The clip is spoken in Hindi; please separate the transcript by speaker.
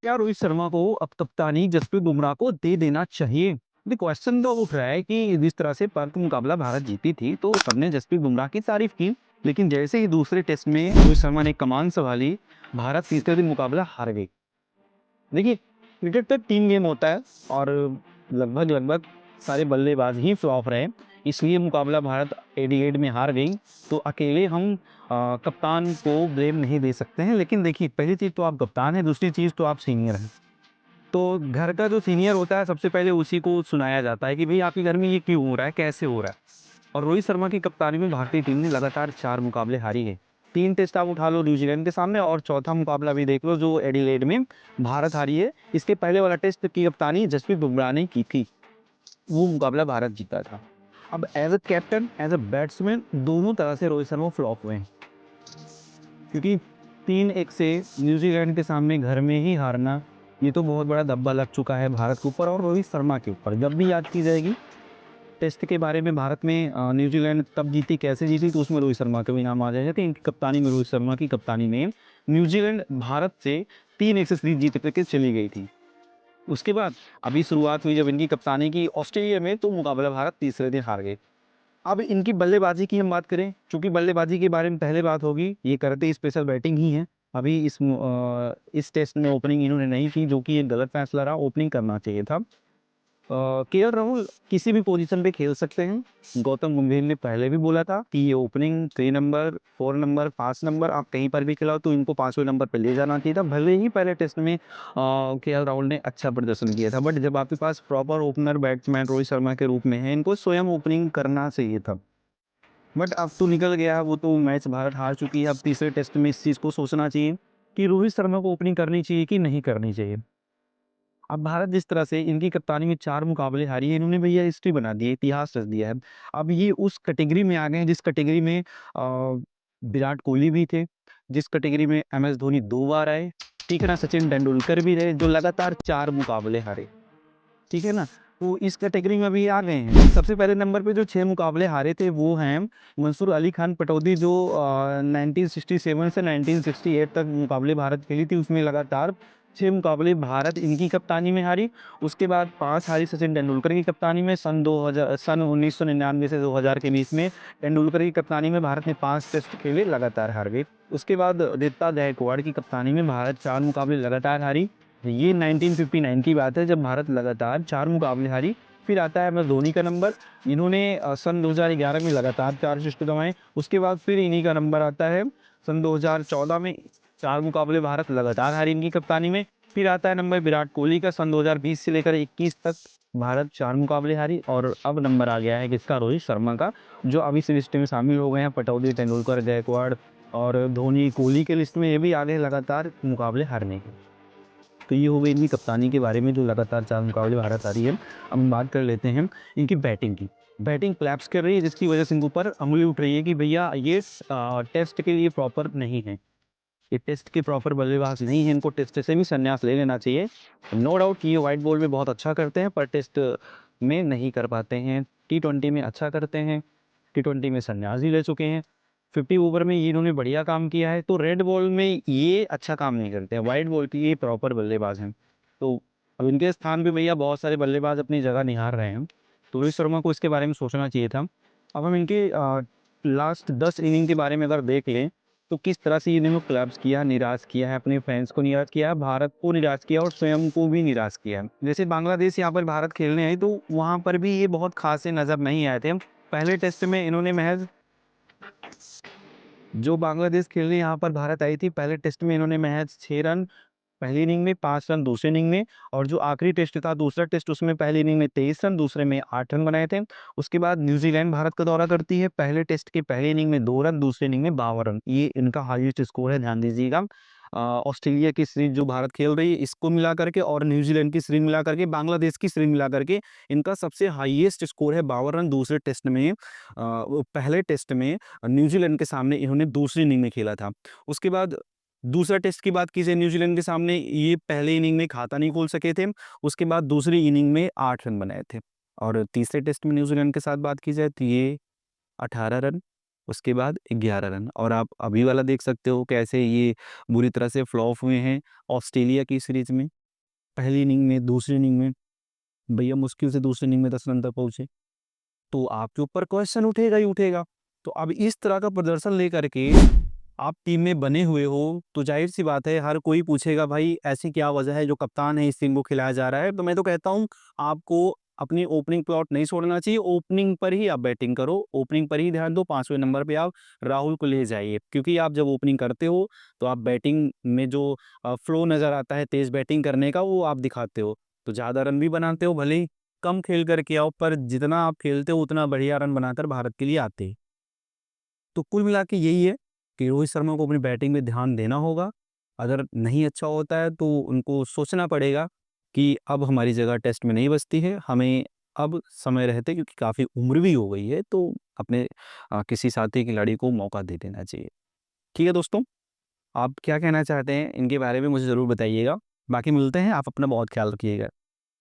Speaker 1: क्या रोहित शर्मा को अब कप्तानी जसप्रीत बुमराह को दे देना चाहिए? द क्वेश्चन तो उठ रहा है कि जिस तरह से परत मुकाबला भारत जीती थी तो सबने जसप्रीत बुमराह की तारीफ की, लेकिन जैसे ही दूसरे टेस्ट में रोहित शर्मा ने कमान संभाली, भारत तीसरे दिन मुकाबला हार गई। देखिए, क्रिकेट तो 3 गेम होता है और लगभग सारे बल्लेबाज ही फ्लॉप रहे, इसलिए मुकाबला भारत 88 में हार गई। तो अकेले हम कप्तान को ब्लेम नहीं दे सकते हैं, लेकिन देखिए पहली चीज़ तो आप कप्तान हैं, दूसरी चीज़ तो आप सीनियर हैं। तो घर का जो सीनियर होता है सबसे पहले उसी को सुनाया जाता है कि भई आपके घर में ये क्यों हो रहा है, कैसे हो रहा है? और रोहित शर्मा की कप्तानी में भारतीय टीम ने लगातार 4 मुकाबले हारी है। 3 टेस्ट आप उठा लो न्यूजीलैंड के सामने और चौथा मुकाबला भी देख लो जो एडिलेड में भारत हारी है। इसके पहले वाला टेस्ट की कप्तानी जसप्रीत बुमराह ने की थी, वो मुकाबला भारत जीता था। अब as a captain, as a batsman दोनों तरह से रोहित शर्मा फ्लॉप हुए हैं। क्योंकि 3-1 से न्यूजीलैंड के सामने घर में ही हारना, ये तो बहुत बड़ा धब्बा लग चुका है भारत के ऊपर और रोहित शर्मा के ऊपर। जब भी याद की जाएगी टेस्ट के बारे में भारत में न्यूजीलैंड तब जीती, कैसे जीती, तो उसमें रोहित शर्मा का भी नाम आ जाएगा कि इनकी कप्तानी में, रोहित शर्मा की कप्तानी में न्यूजीलैंड भारत से 3-1 से सीरीज जीत करके चली गई थी। उसके बाद अभी शुरुआत हुई जब इनकी कप्तानी की ऑस्ट्रेलिया में, तो मुकाबला भारत तीसरे दिन हार गई। अब इनकी बल्लेबाजी की हम बात करें, चूँकि बल्लेबाजी के बारे में पहले बात होगी, ये करते स्पेशल बैटिंग ही है। अभी इस टेस्ट में ओपनिंग इन्होंने नहीं की, जो कि एक गलत फैसला रहा, ओपनिंग करना चाहिए था। केएल राहुल किसी भी पोजीशन पे खेल सकते हैं। गौतम गंभीर ने पहले भी बोला था कि ये ओपनिंग 3 नंबर, 4 नंबर, 5 नंबर आप कहीं पर भी खिलाओ तो इनको 5वें नंबर पे ले जाना चाहिए था। भले ही पहले टेस्ट में केएल राहुल ने अच्छा प्रदर्शन किया था, बट जब आपके पास proper opener batsman Rohit Sharma के रूप में है, इनको स्वयं ओपनिंग करना चाहिए था। बट अब तो निकल गया, वो तो मैच भारत हार चुकी है। अब तीसरे टेस्ट में इस चीज़ को सोचना चाहिए कि रोहित शर्मा को ओपनिंग करनी चाहिए कि नहीं करनी चाहिए। अब भारत जिस तरह से इनकी कप्तानी में 4 मुकाबले हारी है, इन्होंने भैया हिस्ट्री बना दी है, इतिहास रच दिया है। अब ये उस कैटेगरी में आ गए हैं जिस कैटेगरी में विराट कोहली भी थे, जिस कैटेगरी में एमएस धोनी 2 बार आए, ठीक है ना? सचिन तेंदुलकर भी रहे, जो लगातार 4 मुकाबले हारे, ठीक है ना? तो इस कैटेगरी में अभी आ गए हैं। सबसे पहले नंबर पे जो 6 मुकाबले हारे थे वो हैं मंसूर अली खान पटौदी, जो 1967 से 1968 तक मुकाबले भारत खेली थी, उसमें लगातार 6 मुकाबले भारत इनकी कप्तानी में हारी। उसके बाद 5 हारी सचिन तेंदुलकर की कप्तानी में, सन 1999 से 2000 के बीच में तेंदुलकर की कप्तानी में भारत ने 5 टेस्ट खेले, लगातार हार गई। उसके बाद आदित्य गायकवाड़ की कप्तानी में भारत 4 मुकाबले लगातार हारी। ये 1959 की बात है जब भारत लगातार 4 मुकाबले हारी। फिर आता है एमएस धोनी का नंबर, इन्होंने सन 2011 में लगातार 4 टेस्ट गँवाए। उसके बाद फिर इन्हीं का नंबर आता है सन 2014 में, 4 मुकाबले भारत लगातार हारी इनकी कप्तानी में। फिर आता है नंबर विराट कोहली का, सन 2020 से लेकर 21 तक भारत 4 मुकाबले हारी। और अब नंबर आ गया है किसका? रोहित शर्मा का, जो अभी से लिस्ट में शामिल हो गए हैं। पटौदी, तेंदुलकर, गायकवाड़ और धोनी, कोहली के लिस्ट में ये भी आ गए लगातार मुकाबले हारने के। तो ये हो गई इनकी कप्तानी के बारे में, जो लगातार 4 मुकाबले भारत हारी है। अब हम बात कर लेते हैं इनकी बैटिंग की। बैटिंग कोलैप्स कर रही है, जिसकी वजह से इनके ऊपर उँगली उठ रही है कि भैया ये टेस्ट के लिए प्रॉपर नहीं है। ये टेस्ट के प्रॉपर बल्लेबाज नहीं है, इनको टेस्ट से भी संन्यास ले लेना चाहिए। नो डाउट कि ये व्हाइट बॉल में बहुत अच्छा करते हैं, पर टेस्ट में नहीं कर पाते हैं। टी20 में अच्छा करते हैं, टी20 में संन्यास ही ले चुके हैं। 50 ओवर में ये इन्होंने बढ़िया काम किया है, तो रेड बॉल में ये अच्छा काम नहीं करते हैं, व्हाइट बॉल पे ये प्रॉपर बल्लेबाज हैं। तो अब इनके स्थान पे भैया बहुत सारे बल्लेबाज अपनी जगह निहार रहे हैं, तो रोहित शर्मा को इसके बारे में सोचना चाहिए था। अब हम इनके लास्ट 10 इनिंग के बारे में अगर देख लें, तो किस तरह से इन्होंने कोलैप्स किया, निराश किया है, अपने फैंस को निराश किया है, भारत को निराश किया और स्वयं को भी निराश किया है। जैसे बांग्लादेश यहाँ पर भारत खेलने आई, तो वहाँ पर भी ये बहुत खासे नज़र नहीं आए थे। पहले टेस्ट में इन्होंने महज, जो बांग्लादेश खेलने यहाँ पर भारत आई थी, पहले टेस्ट में इन्होंने महज 6 रन पहली इनिंग में, 5 रन दूसरी इनिंग में, और जो आखिरी टेस्ट था दूसरा टेस्ट, उसमें पहली इनिंग में 23 रन, दूसरे में 8 रन बनाए थे। उसके बाद न्यूजीलैंड भारत का दौरा करती है, पहले टेस्ट के पहली इनिंग में 2 रन, दूसरी इनिंग में 52 रन, ये इनका हाईएस्ट स्कोर है, ध्यान दीजिएगा। ऑस्ट्रेलिया की सीरीज जो भारत खेल रही है इसको मिला करके और न्यूजीलैंड की सीरीज मिला करके, बांग्लादेश की सीरीज मिला करके इनका सबसे हाईएस्ट स्कोर है 52 रन दूसरे टेस्ट में। वो पहले टेस्ट में न्यूजीलैंड के सामने इन्होंने दूसरी इनिंग में खेला था। उसके बाद दूसरा टेस्ट की बात की जाए न्यूजीलैंड के सामने, ये पहले इनिंग में खाता नहीं खोल सके थे, उसके बाद दूसरी इनिंग में 8 रन बनाए थे। और तीसरे टेस्ट में न्यूजीलैंड के साथ बात की जाए तो ये 18 रन, उसके बाद 11 रन। और आप अभी वाला देख सकते हो कैसे ये बुरी तरह से फ्लॉप हुए हैं ऑस्ट्रेलिया की सीरीज़ में। पहली इनिंग में, दूसरी इनिंग में भैया मुश्किल से दूसरी इनिंग में 10 रन तक पहुँचे। तो आपके ऊपर क्वेश्चन उठेगा ही उठेगा। तो अब इस तरह का प्रदर्शन लेकर के आप टीम में बने हुए हो, तो ज़ाहिर-सी बात है हर कोई पूछेगा भाई ऐसी क्या वजह है जो कप्तान है इस टीम को खिलाया जा रहा है। तो मैं तो कहता हूँ आपको अपनी ओपनिंग प्लॉट नहीं छोड़ना चाहिए, ओपनिंग पर ही आप बैटिंग करो, ओपनिंग पर ही ध्यान दो, 5वें नंबर पे आप राहुल को ले जाइए। क्योंकि आप जब ओपनिंग करते हो तो आप बैटिंग में जो फ्लो नज़र आता है तेज़ बैटिंग करने का वो आप दिखाते हो। तो ज़्यादा रन भी बनाते हो भले ही कम खेल कर के आओ, पर जितना आप खेलते हो उतना बढ़िया रन बनाकर भारत के लिए आते हैं। तो कुल मिला के यही है कि रोहित शर्मा को अपनी बैटिंग में ध्यान देना होगा। अगर नहीं अच्छा होता है तो उनको सोचना पड़ेगा कि अब हमारी जगह टेस्ट में नहीं बचती है, हमें अब समय रहते क्योंकि काफ़ी उम्र भी हो गई है तो अपने किसी साथी खिलाड़ी को मौका दे देना चाहिए। ठीक है दोस्तों, आप क्या कहना चाहते हैं इनके बारे में मुझे ज़रूर बताइएगा। बाकी मिलते हैं, आप अपना बहुत ख्याल रखिएगा।